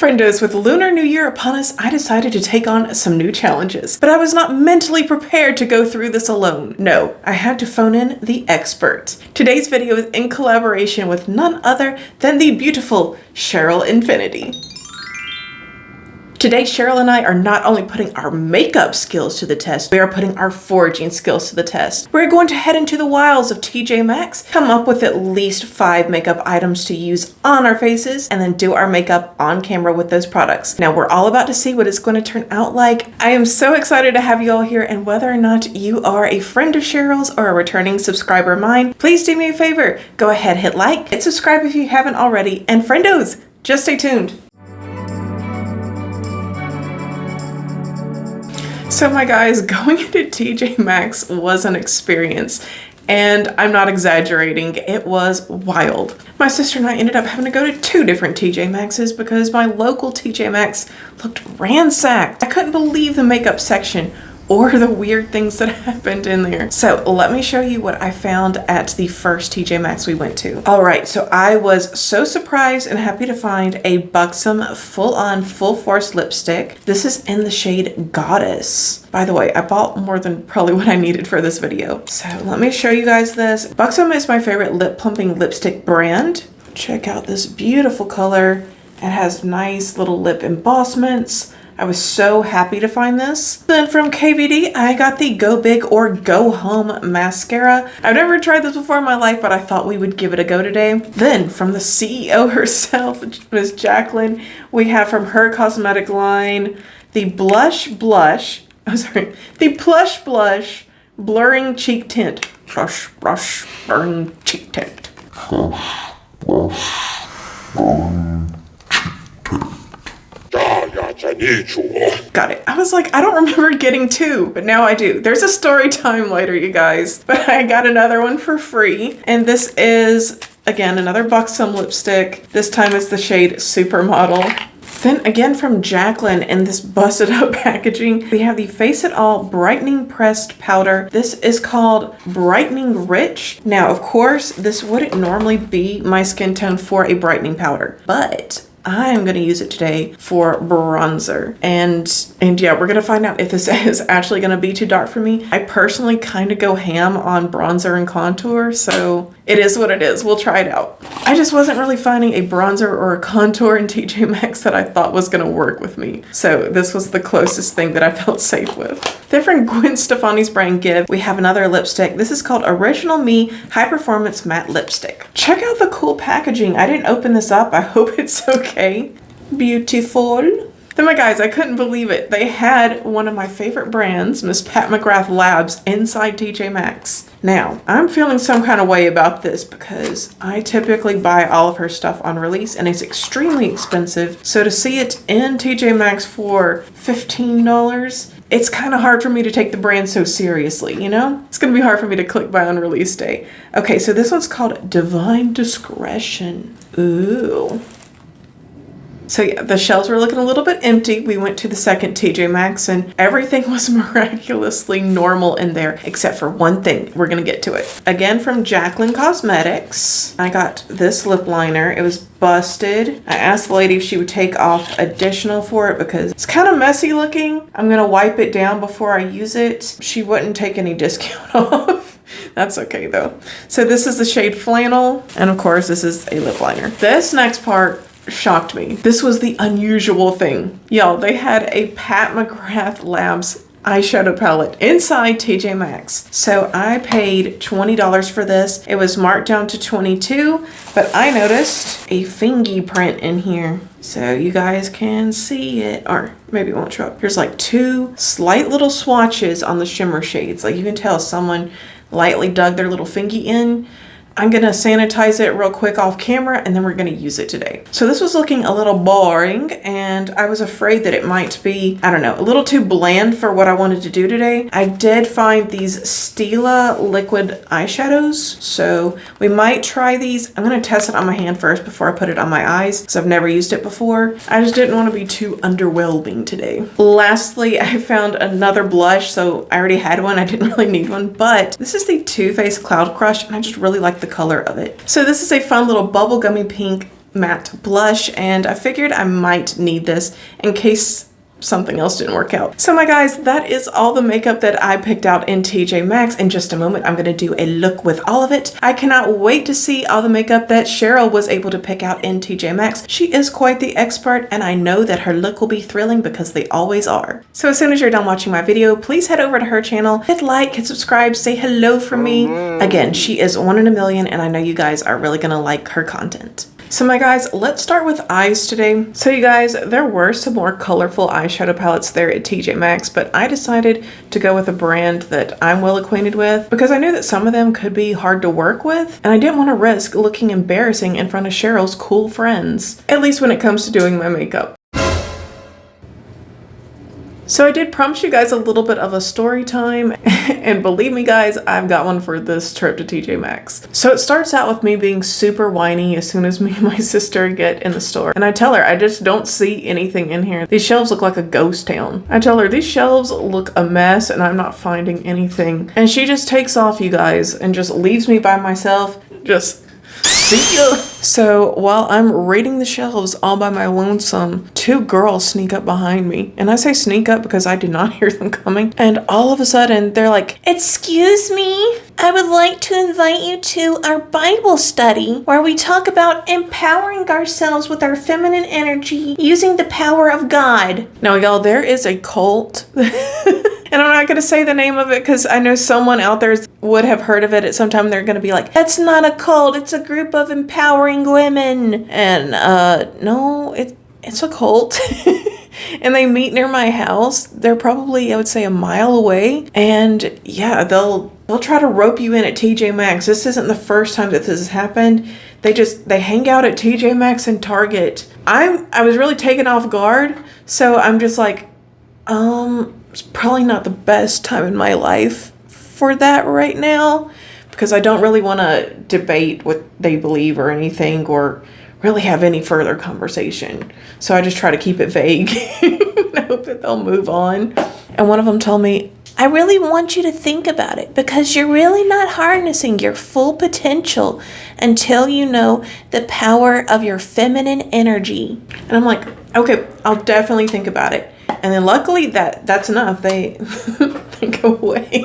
Friendos, with Lunar New Year upon us, I decided to take on some new challenges, but I was not mentally prepared to go through this alone. No, I had to phone in the expert. Today's video is in collaboration with none other than the beautiful Cheryl Infinity. Today, Cheryl and I are not only putting our makeup skills to the test, we are putting our foraging skills to the test. We're going to head into the wilds of TJ Maxx, come up with at least 5 makeup items to use on our faces, and then do our makeup on camera with those products. Now, we're all about to see what it's going to turn out like. I am so excited to have you all here, and whether or not you are a friend of Cheryl's or a returning subscriber of mine, please do me a favor. Go ahead, hit like, hit subscribe if you haven't already, and friendos, just stay tuned. So my guys, going into TJ Maxx was an experience, and I'm not exaggerating, it was wild. My sister and I ended up having to go to 2 different TJ Maxx's because my local TJ Maxx looked ransacked. I couldn't believe the makeup section or the weird things that happened in there. So let me show you what I found at the first TJ Maxx we went to. All right, so I was so surprised and happy to find a Buxom full-on, full-force lipstick. This is in the shade Goddess. By the way, I bought more than probably what I needed for this video. So let me show you guys this. Buxom is my favorite lip plumping lipstick brand. Check out this beautiful color. It has nice little lip embossments. I was so happy to find this. Then from KVD, I got the Go Big or Go Home mascara. I've never tried this before in my life, but I thought we would give it a go today. Then from the CEO herself, Ms. Jacqueline, we have from her cosmetic line, the Plush Blush Blurring Cheek Tint. Blush, Blurring Cheek Tint. Got it. I was like, I don't remember getting 2, but now I do. There's a story time later, you guys. But I got another one for free. And this is, again, another Buxom lipstick. This time it's the shade Supermodel. Then again from Jacqueline in this busted up packaging, we have the Face It All Brightening Pressed Powder. This is called Brightening Rich. Now, of course, this wouldn't normally be my skin tone for a brightening powder, but I'm going to use it today for bronzer. And yeah, we're going to find out if this is actually going to be too dark for me. I personally kind of go ham on bronzer and contour, so it is what it is. We'll try it out. I just wasn't really finding a bronzer or a contour in TJ Maxx that I thought was going to work with me. So this was the closest thing that I felt safe with. Then from Gwen Stefani's brand Give, we have another lipstick. This is called Original Me High Performance Matte Lipstick. Check out the cool packaging. I didn't open this up. I hope it's okay. Beautiful. Then my guys, I couldn't believe it. They had one of my favorite brands, Miss Pat McGrath Labs, inside TJ Maxx. Now, I'm feeling some kind of way about this because I typically buy all of her stuff on release and it's extremely expensive. So to see it in TJ Maxx for $15, it's kind of hard for me to take the brand so seriously, you know? It's gonna be hard for me to click buy on release day. Okay, so this one's called Divine Discretion. Ooh. So yeah, the shelves were looking a little bit empty. We went to the second TJ Maxx and everything was miraculously normal in there, except for one thing. We're gonna get to it. Again, from Jacqueline Cosmetics, I got this lip liner. It was busted. I asked the lady if she would take off additional for it because it's kind of messy looking. I'm gonna wipe it down before I use it. She wouldn't take any discount off. That's okay though. So this is the shade Flannel, and of course this is a lip liner. This next part shocked me. This was the unusual thing. Y'all, they had a Pat McGrath Labs eyeshadow palette inside TJ Maxx. So I paid $20 for this. It was marked down to $22, but I noticed a fingy print in here. So you guys can see it, or maybe it won't show up. There's like 2 slight little swatches on the shimmer shades. Like you can tell someone lightly dug their little fingy in. I'm gonna sanitize it real quick off camera and then we're gonna use it today. So this was looking a little boring and I was afraid that it might be, I don't know, a little too bland for what I wanted to do today. I did find these Stila liquid eyeshadows, so we might try these. I'm gonna test it on my hand first before I put it on my eyes because I've never used it before. I just didn't want to be too underwhelming today. Lastly, I found another blush, so I already had one. I didn't really need one, but this is the Too Faced Cloud Crush and I just really like the color of it. So this is a fun little bubblegummy pink matte blush, and I figured I might need this in case something else didn't work out. So my guys, that is all the makeup that I picked out in TJ Maxx. In just a moment, I'm gonna do a look with all of it. I cannot wait to see all the makeup that Cheryl was able to pick out in TJ Maxx. She is quite the expert, and I know that her look will be thrilling because they always are. So as soon as you're done watching my video, please head over to her channel, hit like, hit subscribe, say hello from me. Again, she is 1 in a million, and I know you guys are really gonna like her content. So my guys, let's start with eyes today. So you guys, there were some more colorful eyeshadow palettes there at TJ Maxx, but I decided to go with a brand that I'm well acquainted with because I knew that some of them could be hard to work with, and I didn't want to risk looking embarrassing in front of Cheryl's cool friends, at least when it comes to doing my makeup. So I did promise you guys a little bit of a story time, and believe me guys, I've got one for this trip to TJ Maxx. So it starts out with me being super whiny as soon as me and my sister get in the store. And I tell her, I just don't see anything in here. These shelves look like a ghost town. I tell her, these shelves look a mess and I'm not finding anything. And she just takes off, you guys, and just leaves me by myself. Just see ya. So while I'm raiding the shelves all by my lonesome, 2 girls sneak up behind me. And I say sneak up because I did not hear them coming. And all of a sudden they're like, "Excuse me, I would like to invite you to our Bible study where we talk about empowering ourselves with our feminine energy using the power of God." Now y'all, there is a cult. And I'm not going to say the name of it because I know someone out there would have heard of it at some time. They're going to be like, "That's not a cult. It's a group of empowering women." And no, it's a cult. And they meet near my house. They're probably, I would say, a mile away. And yeah, they'll try to rope you in at TJ Maxx. This isn't the first time that this has happened. They hang out at TJ Maxx and Target. I was really taken off guard. So I'm just like, it's probably not the best time in my life for that right now because I don't really want to debate what they believe or anything or really have any further conversation. So I just try to keep it vague and hope that they'll move on. And one of them told me, "I really want you to think about it because you're really not harnessing your full potential until you know the power of your feminine energy." And I'm like, okay, I'll definitely think about it. And then luckily that's enough. They go away.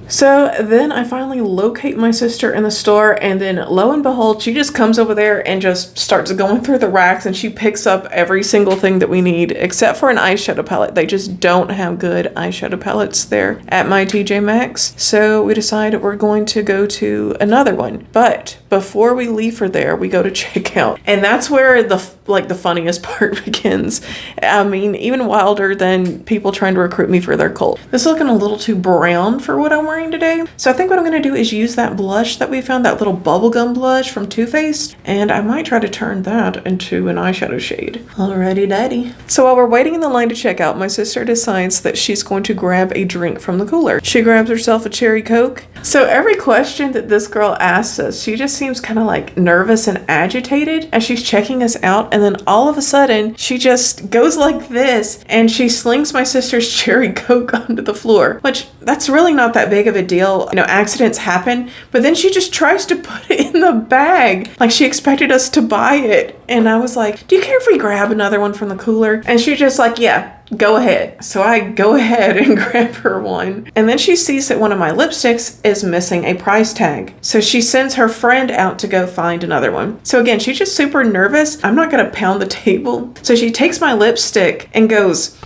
So then I finally locate my sister in the store, and then lo and behold, she just comes over there and just starts going through the racks, and she picks up every single thing that we need except for an eyeshadow palette. They just don't have good eyeshadow palettes there at my TJ Maxx. So we decided we're going to go to another one. But before we leave for there, we go to checkout. And that's where the funniest part begins. I mean, even wilder than people trying to recruit me for their cult. This is looking a little too brown for what I'm wearing today. So I think what I'm going to do is use that blush that we found, that little bubblegum blush from Too Faced, and I might try to turn that into an eyeshadow shade. Alrighty daddy. So while we're waiting in the line to check out, my sister decides that she's going to grab a drink from the cooler. She grabs herself a cherry Coke. So every question that this girl asks us, she just seems kind of like nervous and agitated as she's checking us out, and then all of a sudden she just goes like this and she slings my sister's cherry Coke onto the floor, which that's really not that big of a deal. You know, accidents happen, but then she just tries to put it in the bag like she expected us to buy it. And I was like, "Do you care if we grab another one from the cooler?" And she's just like, "Yeah, go ahead." So I go ahead and grab her one. And then she sees that one of my lipsticks is missing a price tag. So she sends her friend out to go find another one. So again, she's just super nervous. I'm not gonna pound the table. So she takes my lipstick and goes,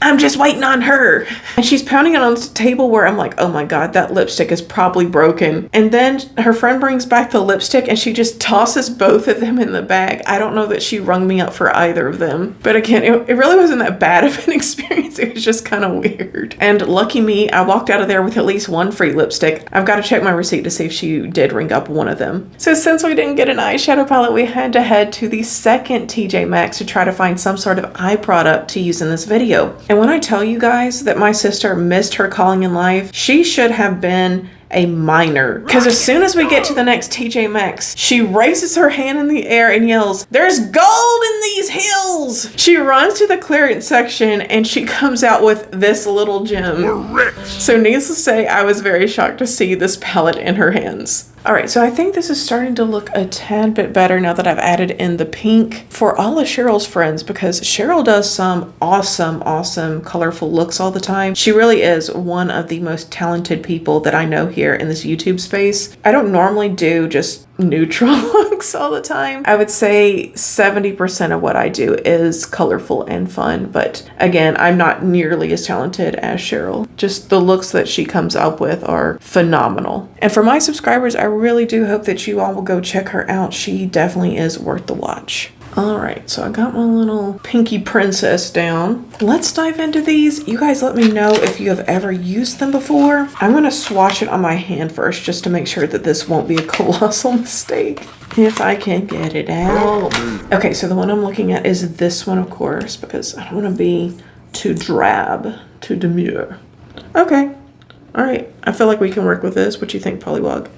"I'm just waiting on her." And she's pounding it on the table where I'm like, oh my God, that lipstick is probably broken. And then her friend brings back the lipstick and she just tosses both of them in the bag. I don't know that she rung me up for either of them. But again, it really wasn't that bad of an experience. It was just kind of weird. And lucky me, I walked out of there with at least one free lipstick. I've got to check my receipt to see if she did ring up one of them. So since we didn't get an eyeshadow palette, we had to head to the second TJ Maxx to try to find some sort of eye product to use in this video. And when I tell you guys that my sister missed her calling in life, she should have been a minor. Because as soon as we get to the next TJ Maxx, she raises her hand in the air and yells, "There's gold in these hills!" She runs to the clearance section and she comes out with this little gem. So needless to say, I was very shocked to see this palette in her hands. All right, so I think this is starting to look a tad bit better now that I've added in the pink for all of Cheryl's friends, because Cheryl does some awesome, colorful looks all the time. She really is one of the most talented people that I know here in this YouTube space. I don't normally do just neutral looks all the time. I would say 70% of what I do is colorful and fun, but again, I'm not nearly as talented as Cheryl. Just the looks that she comes up with are phenomenal. And for my subscribers, I really do hope that you all will go check her out. She definitely is worth the watch. All right, so I got my little pinky princess down. Let's dive into these. You guys let me know if you have ever used them before. I'm gonna swatch it on my hand first just to make sure that this won't be a colossal mistake. If I can get it out. Okay, so the one I'm looking at is this one, of course, because I don't wanna be too drab, too demure. Okay, all right, I feel like we can work with this. What do you think, Pollywog?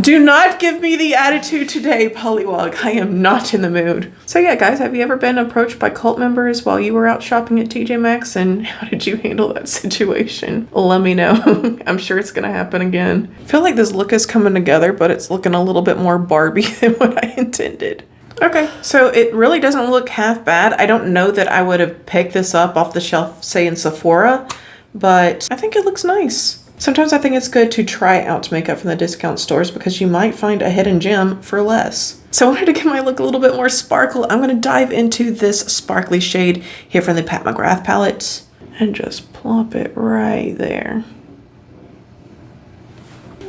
Do not give me the attitude today, Pollywog. I am not in the mood. So yeah, guys, have you ever been approached by cult members while you were out shopping at TJ Maxx, and how did you handle that situation? Let me know. I'm sure it's gonna happen again. I feel like this look is coming together, but it's looking a little bit more Barbie than what I intended. Okay, so it really doesn't look half bad. I don't know that I would have picked this up off the shelf, say in Sephora, but I think it looks nice. Sometimes I think it's good to try out makeup from the discount stores because you might find a hidden gem for less. So I wanted to give my look a little bit more sparkle. I'm going to dive into this sparkly shade here from the Pat McGrath palette and just plop it right there.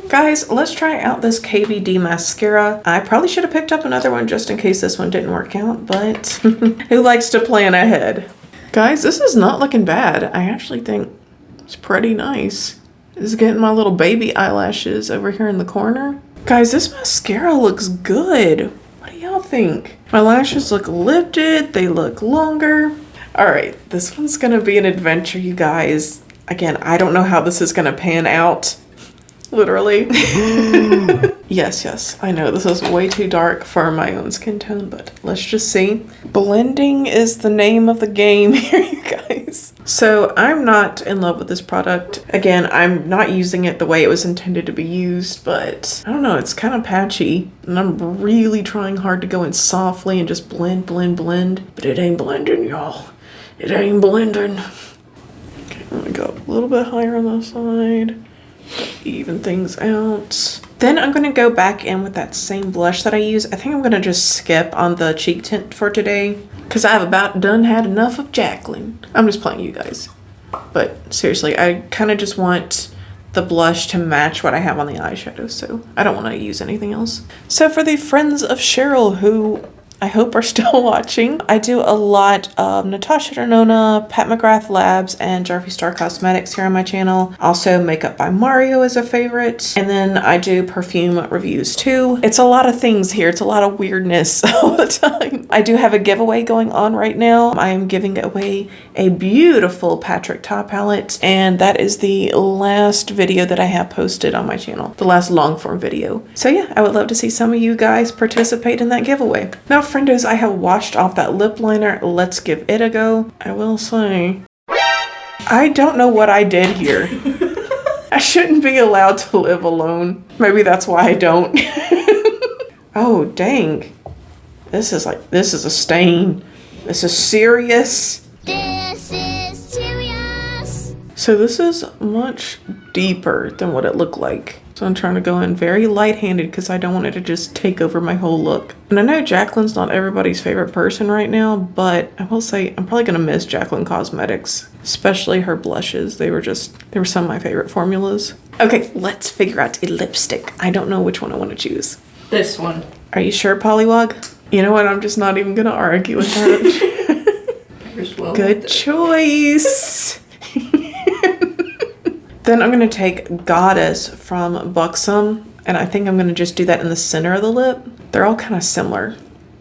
Guys, let's try out this KVD mascara. I probably should have picked up another one just in case this one didn't work out, but who likes to plan ahead? Guys, this is not looking bad. I actually think it's pretty nice. This is getting my little baby eyelashes over here in the corner. Guys, this mascara looks good. What do y'all think? My lashes look lifted. They look longer. All right, this one's gonna be an adventure, you guys. Again, I don't know how this is gonna pan out. Literally. Yes, I know this is way too dark for my own skin tone, but let's just see. Blending is the name of the game here, you guys. So I'm not in love with this product. Again, I'm not using it the way it was intended to be used, but I don't know, it's kind of patchy. And I'm really trying hard to go in softly and just blend. But it ain't blending, y'all. It ain't blending. Okay, I'm gonna go a little bit higher on the side. Even things out. Then I'm going to go back in with that same blush that I use. I think I'm going to just skip on the cheek tint for today because I've about done had enough of Jacqueline. I'm just playing, you guys. But seriously, I kind of just want the blush to match what I have on the eyeshadow, so I don't want to use anything else. So for the friends of Cheryl who I hope are still watching, I do a lot of Natasha Denona, Pat McGrath Labs, and Jarvie Star Cosmetics here on my channel. Also, Makeup by Mario is a favorite. And then I do perfume reviews too. It's a lot of things here. It's a lot of weirdness all the time. I do have a giveaway going on right now. I am giving away a beautiful Patrick Ta palette, and that is the last video that I have posted on my channel. The last long form video. So yeah, I would love to see some of you guys participate in that giveaway. Now, friendos, I have washed off that lip liner. Let's give it a go. I will say, I don't know what I did here. I shouldn't be allowed to live alone. Maybe that's why I don't. Oh, dang. This is a stain. This is serious. This is serious. So this is much deeper than what it looked like. So I'm trying to go in very light-handed because I don't want it to just take over my whole look. And I know Jacqueline's not everybody's favorite person right now, but I will say I'm probably going to miss Jacqueline Cosmetics, especially her blushes. They were some of my favorite formulas. Okay, let's figure out a lipstick. I don't know which one I want to choose. This one. Are you sure, Pollywog? You know what? I'm just not even going to argue with her. Good choice. Then I'm going to take Goddess from Buxom, and I think I'm going to just do that in the center of the lip. They're all kind of similar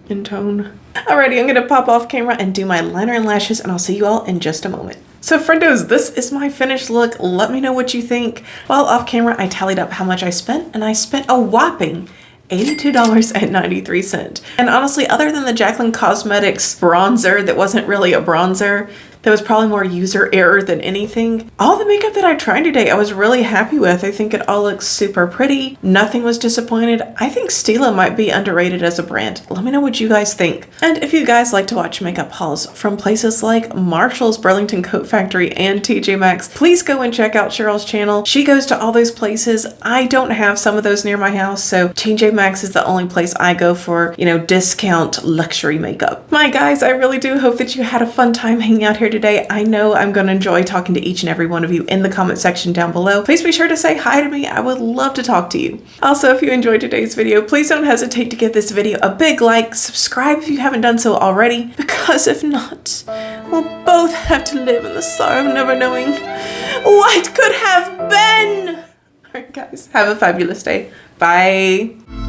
in tone. Alrighty, I'm going to pop off camera and do my liner and lashes, and I'll see you all in just a moment. So friendos, this is my finished look. Let me know what you think. While off camera, I tallied up how much I spent, and I spent a whopping $82.93. And honestly, other than the Jacqueline Cosmetics bronzer that wasn't really a bronzer, That was probably more user error than anything. All the makeup that I tried today, I was really happy with. I think it all looks super pretty. Nothing was disappointed. I think Stila might be underrated as a brand. Let me know what you guys think. And if you guys like to watch makeup hauls from places like Marshall's, Burlington Coat Factory, and TJ Maxx, please go and check out Cheryl's channel. She goes to all those places. I don't have some of those near my house, so TJ Maxx is the only place I go for, you know, discount luxury makeup. My guys, I really do hope that you had a fun time hanging out here today. I know I'm going to enjoy talking to each and every one of you in the comment section down below. Please be sure to say hi to me. I would love to talk to you. Also, if you enjoyed today's video, please don't hesitate to give this video a big like, subscribe if you haven't done so already, because if not, we'll both have to live in the sorrow of never knowing what could have been. Alright guys, have a fabulous day. Bye.